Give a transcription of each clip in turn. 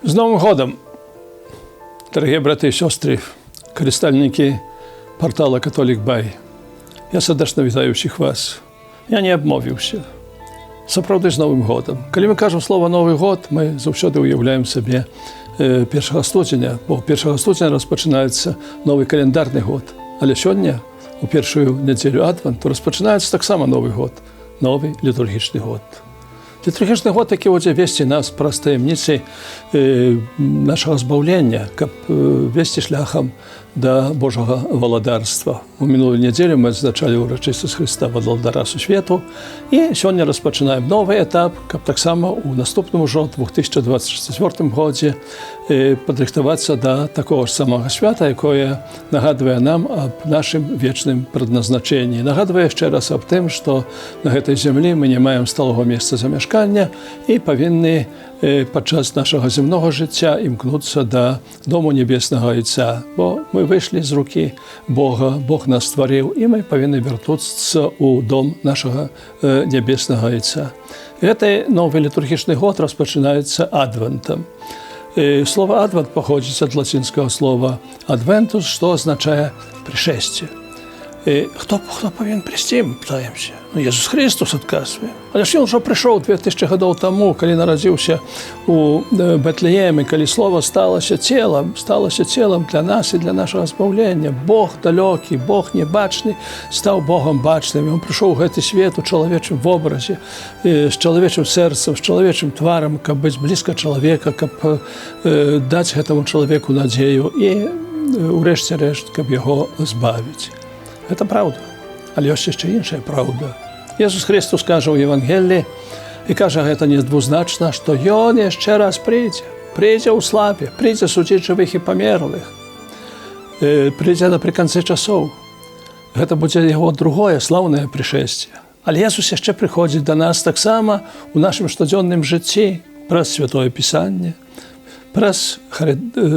З Новым годом, дорогие браты и сестры, карыстальники портала «Католик Бай». Я сердечно вітаю всіх вас. Я не обмовився. Сапраўды з Новым годом. Калі мы кажам слово «Новый год», мы заўсёды уяўляем сабе 1 студзеня, бо 1 студзеня распачынаецца новы календарны год. Але сёння, у першую нядзелю Адвенту, распачынаецца таксама Новый год, новы літургічны год. Літургічны год, які будзе весці нас праз таямніцы нашага збаўлення, каб весці шляхам да Божага валадарства. У мінулую нядзелю мы адзначалі ўрачыстасць Хрыста валадара сусвету, і сёння распачынаем новы этап, каб таксама ў наступным ужо 2024 годзе падрыхтавацца да такога ж самага свята, якое нагадвае нам аб нашым вечным прадназначэнні. Нагадвае яшчэ раз аб тым, што на гэтай зямлі мы не маем сталага месца замяшкання і павінны падчас нашага земнога жыцця імкнуцца да дому небеснага Айца, бо мы выйшлі з рукі Бога, Бог нас стварыў, і мы павінны вярнуцца ў дом нашага небеснага Айца. Гэты новы літургічны год распачынаецца адвентам. Слово «адвент» паходзіць ад лацінскага слова «адвентус», што азначае «прышэсце». Хто павінен прыйсці, мы пытаемся. Jesús Христос адказвае. Але ж ён ужо прыйшоў 2000 гадоў таму, калі нарадзіўся у Бэтлееме, калі слова сталася целам для нас і для нашага збаўлення. Бог далёкі, Бог небачны стаў Богом бачным. Ён прыйшоў у гэты свет у чалавечым вобразе, з чалавечым сэрцам, з чалавечым тварам, каб быць блізка чалавека, каб даць гэтаму чалавеку надзею і, урэшце рэшт, каб яго збавіць. Гэта праўда. Але ёсць яшчэ іншая праўда. Jesús Христос кажа ў Евангеліі, і кажа гэта недвузначна, што Ён яшчэ раз прыйдзе. Прыйдзе ў славе, прыйдзе судзіць жывых і памерлых. Прыйдзе напрыканцы часоў. Гэта будзе яго другое слаўнае прышэсце. Але Jesús яшчэ прыходзіць да нас таксама у нашым штодзённым жыцці праз Святое Пісанне, праз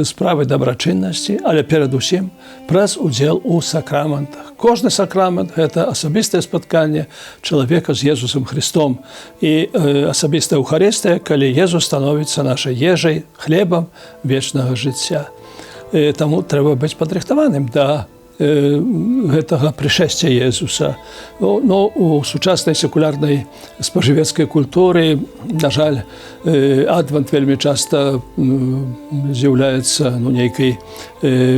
справы дабрачыннасці, але перадусім праз удзел у сакраментах. Кожны сакрамент – гэта асабістае спатканне чалавека з Jesúsам Христом і асабістая Эўхарыстыя, калі Jesús становіцца нашай ежай, хлебам вечнага жыцця. Таму трэба быць падрыхтаваным да гэтага прышэсця Jesúsa. Но у сучаснай секулярнай спажывецкай культуры, на жаль, адвент вельмі часта з'яўляецца нейкай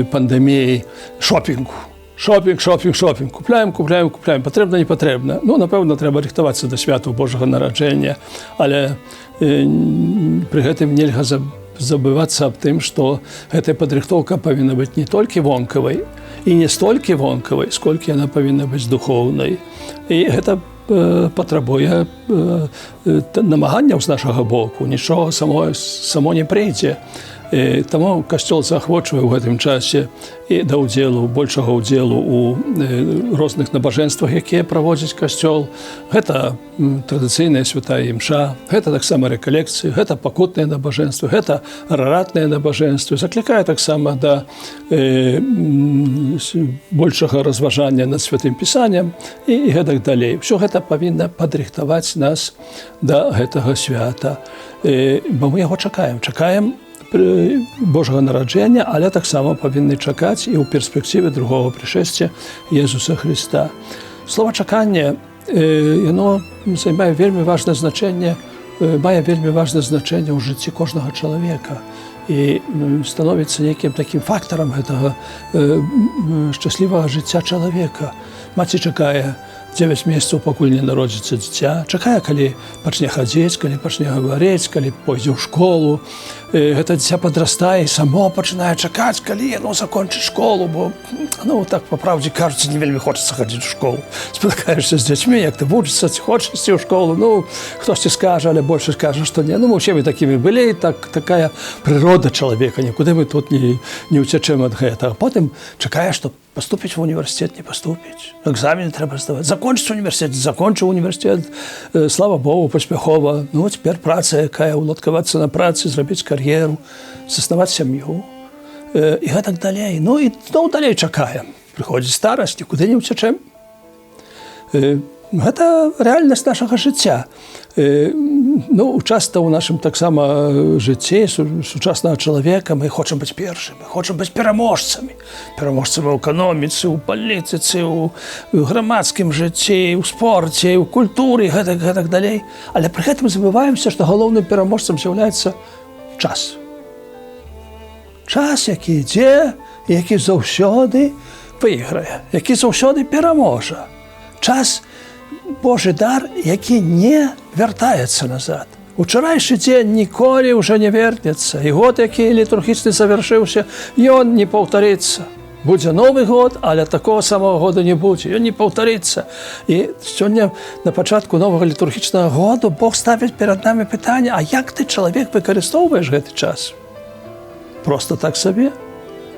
пандэміяй шопінгу. Шопінг. Купляем. Патрэбна, не патрэбна. Напэўна, трэба рыхтавацца да святу Божага нараджэння, але пры гэтым нельга забывацца аб тым, што гэтая падрыхтоўка павінна быць не толькі вонкавай, і не столькі вонкавай, сколькі яна павінна быць духоўнай. І гэта патрабуе намаганняў з нашага боку. Нічога само не прыйдзе. Таму Касцёл заахвочвае ў гэтым часе і да ўдзелу, большага ўдзелу ў розных набажэнствах, якія праводзіць Касцёл. Гэта традыцыйная святая імша, гэта таксама рэкалекцыі, гэта пакутныя набажэнствы, гэта араратныя набажэнствы. Заклікае таксама да большага разважання над святым Пісаннем і гэтак далей. Усё гэта павінна падрыхтаваць нас да гэтага свята. Бо мы яго чакаем Божага нараджэння, але таксама павінны чакаць і ў перспектыве другого прышэсця Jesúsa Христа. Слова «чаканне» яно займае вельмі важнае значэнне, мае вельмі важнае значэнне ў жыцці кожнага чалавека і становіцца нейкім такім фактарам гэтага шчаслівага жыцця чалавека. Маці чакае 9 месяцаў, пакуль не народзіцца дзіця. Чакае, калі пачне хадзіць, калі пачне гаварыць, калі пойдзе ў школу. Гэта дзіця падрастае і само пачынае чакаць, калі яно закончыць школу, бо, так па праўдзе кажуць, не вельмі хочацца хадзіць у школу. Спаткаешся з дзяцьмі, як ты вучыцца, ці хочаш ісці ў школу. Хтосьці скажа, але большасць кажа, што не. Мы ўсе такімі былі, такая прырода чалавека, нікуды мы тут не ўцячэм ад гэтага. Потым чакае, што паступіць в універсітэт, не паступіць. Экзамены трэба здаваць. Закончыць універсітэт, закончыў універсітэт, слава Богу, паспяхова. Цяпер праца, якая уладкавацца на працы, зрабіць кар'еру, заснаваць сям'ю і гэтак далей. І далей чакаем. Прыходзіць старасць, нікуды не ўцячэм. Гэта рэальнасць нашага жыцця. Ну, часто у нашым таксама жыцці сучаснага чалавека мы хочам быць першымі, хочам быць пераможцамі. Пераможцамі ў эканоміцы, у палітыцы, у грамадскім жыцці, у спорце, у культуры, гэтак далей. Але пры гэтым забываемся, што галоўным пераможцам з'яўляецца час. Час, які ідзе, які заўсёды выйграе, які заўсёды пераможа. Час – Божий дар, які не вяртаецца назад. Учарайшы дзень ніколі ўжо не вернецца. І год, які літургічны завяршыўся, ён не паўтарыцца. Будзе новы год, але такого самого года не будзе. Ён не паўтарыцца. І сёння на пачатку новага літургічнага году Бог ставіць перад намі пытанне, а як ты, чалавек, выкарыстоўваеш гэты час? Просто так сабе?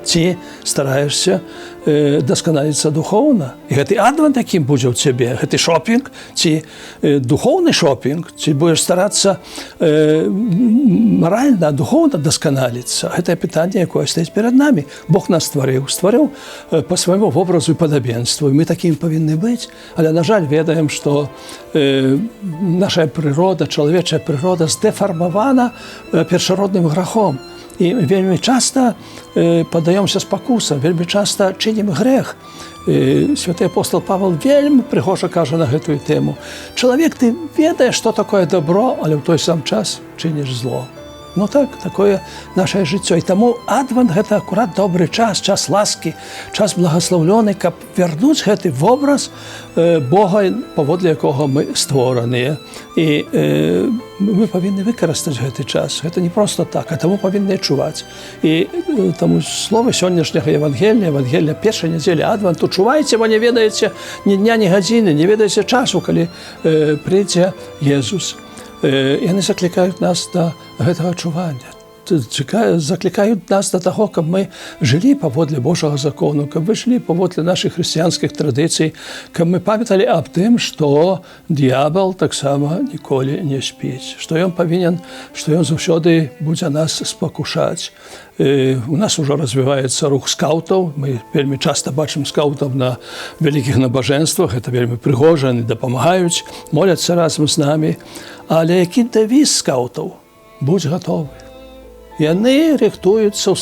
Ці стараешся дасканаліцца духоўна? І гэты адвент, якім будзе ў цябе, гэты шопінг, ці духоўны шопінг, ці будзеш старацца маральна, духоўна дасканаліцца? Гэтае пытанне, якое стаіць перад намі. Бог нас стварыў па свайму вобразу і падабенству. І мы такімі павінны быць. Але, на жаль, ведаем, што наша прырода, чалавечая прырода здэфармавана першародным грахом. І вельмі часта паддаёмся спакусам, вельмі часта чынім грэх. Святы апостол Павел вельмі прыгожа кажа на гэтую тэму. Чалавек, ты ведаеш, што такое добро, але ў той сам час чыніш зло. Ну так, такое нашае жыццё. І таму адвент – гэта акурат добры час, час ласкі, час благаслаўлёны, каб вярнуць гэты вобраз Бога, паводле якога мы створаныя. І мы павінны выкарыстаць гэты час. Гэта не проста так, а таму павінны адчуваць. І таму словы сённяшняга Евангелія, Евангелія першай нядзелі адвенту, чувайце, бо не ведаеце ні дня, ні гадзіны, не ведаеце часу, калі прыйдзе Езус. Яны заклікаюць нас да гэтага адчування. Заклікаюць нас да таго, каб мы жылі паводле Божага закону, каб мы жылі паводле нашых хрысціянскіх традыцый, каб мы памяталі аб тым, што д'ябал таксама ніколі не спіць, што ён павінен, што ён заўсёды будзе нас спакушаць. У нас ужо развіваецца рух скаутаў. Мы вельмі часта бачым скаутаў на вялікіх набажэнствах. Гэта вельмі прыгожа, яны дапамагаюць, моляцца разам з намі. Але які дэвіз скаутаў? Будзь гатовы. Яны рыхтуюцца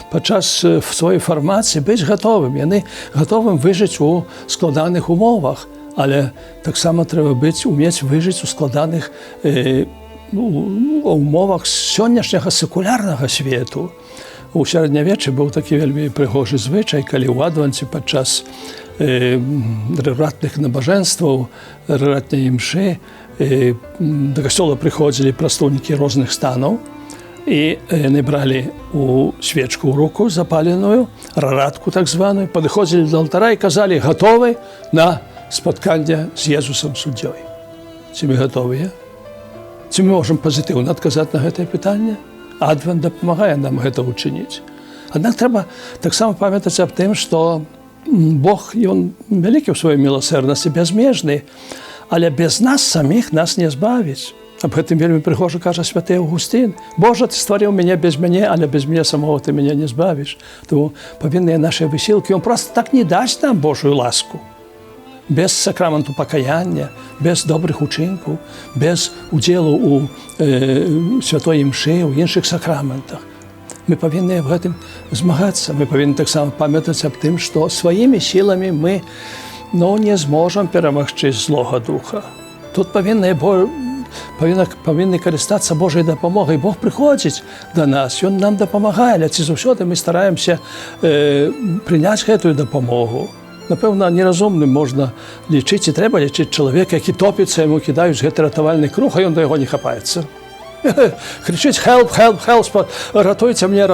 падчас сваёй фармацыі быць гатовым. Яны гатовым выжыць у складаных умовах. Але таксама трэба умець выжыць у складаных умовах сённяшняга секулярнага свету. У сярэднявеччы быў такі вельмі прыгожы звычай, калі ў адвенце падчас ратных набажэнстваў, ратнай імшы, да касцёла прыходзілі прадстаўнікі розных станаў, і яны бралі свечку ў руку запаленую, раратку так званую, падыходзілі да алтара і казалі: гатовы на спатканне з Езусам суддзёй. Ці мы гатовыя? Ці мы можам пазітыўна адказаць на гэтае пытанне? Адвент дапамагае нам гэта ўчыніць. Аднак трэба таксама памятаць аб тым, што Бог, ён вялікі ў сваёй міласэрнасці, бязмежны, але без нас саміх нас не збавіць. Аб гэтым вельмі прыгожа кажа святы Аўгустын: Божа, ты стварыў мяне без мяне, але без мяне самого ты мяне не збавіш. Тому павінныя нашыя высілкі, ён проста так не дасць нам Божую ласку. Без сакраменту пакаяння, без добрых учынкаў, без удзелу ў святой імшы, у іншых сакраментах. Мы павінны аб гэтым змагацца. Мы павінны таксама памятаць аб тым, што сваімі сіламі мы не зможам перамагчы злога духа. Тут павінны карыстацца Божай дапамогай. Бог прыходзіць да нас, ён нам дапамагае, але ці заўсёды мы стараемся прыняць гэтую дапамогу. Напэўна, неразумным можна лічыць, і трэба лічыць чалавека, які топіцца, яму кідаюць гэты ратавальны круг, а ён да яго не хапаецца. Крычыць: help, help, help, ратуйце мне,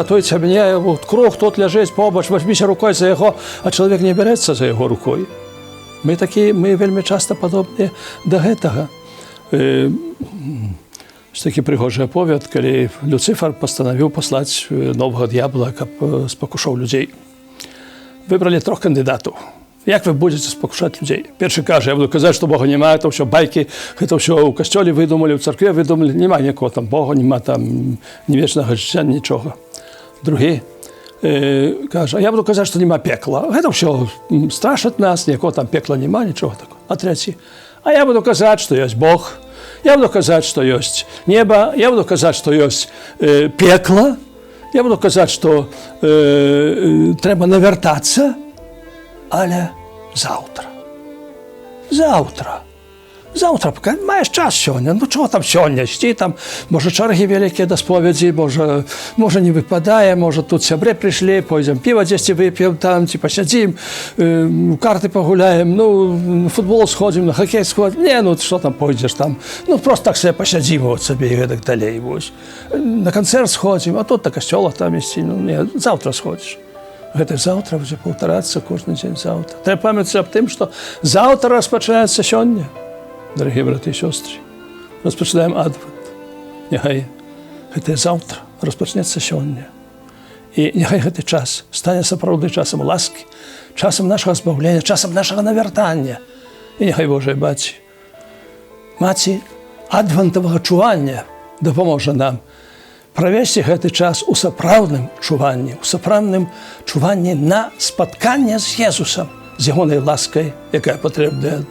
круг тут ляжыць побач, вазьміся рукой за яго, а чалавек не бярэцца за яго рукой. Мы вельмі часта падобныя да гэтага. Такі прыгожы аповед, калі Люцыфар пастанавіў паслаць новага д'ябла, каб спакушаў людзей. Выбралі 3 кандыдатаў. Як вы будзеце спакушаць людзей? Першы кажа: я буду казаць, што Бога няма, это ўсё байкі, гэта ўсё ў касцёле выдумалі, ў царкве выдумалі, няма нікога там Бога, няма там ні вечнага жыцця, нічога. Другі кажа: я буду казаць, што няма пекла. Гэта ўсё страшыць нас, ніякога там пекла няма, нічога такого. А трэці: а я буду казаць, што ёсць Бог, Я буду казаць, што ёсць неба, я буду казаць, што ёсць пекла, я буду казаць, што трэба навяртацца, але заўтра. Заўтра, пакуль маеш час сёння, ну чого там сёння ісці, там, можа, чаргі вялікія да споведзі, можа, не выпадае, можа, тут сябры прыйшлі, пойдзем піва дзесьці вып'ем там, ці пасядзім, карты пагуляем, ну, футбол сходзім, на хакей сходзім, не, ну, што там пойдзеш там, ну, просто так себе пасядзім вот сабе і гэтак далей, вось. На канцэрт сходзім, а тут на касцёлах там ісці, ну, не, заўтра сходзіш. Гэта заўтра будзе паўтарацца кожны дзень заўтра. Трэба памятаць аб тым, што заўтра распачынаецца сёння. Дарагія браты і сёстры, распачынаем адвент. Няхай гэтае заўтра распачнецца сёння. І няхай гэты час стане сапраўды часам ласкі, часам нашага збаўлення, часам нашага навяртання. І няхай Божая Маці адвентавага чування дапаможа нам правесці гэты час у сапраўдным чуванні, у сапраўдным чуванні на спатканне з Езусам, з ягонай ласкай, якая патрэбная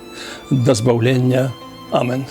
да збаўлення. Амен.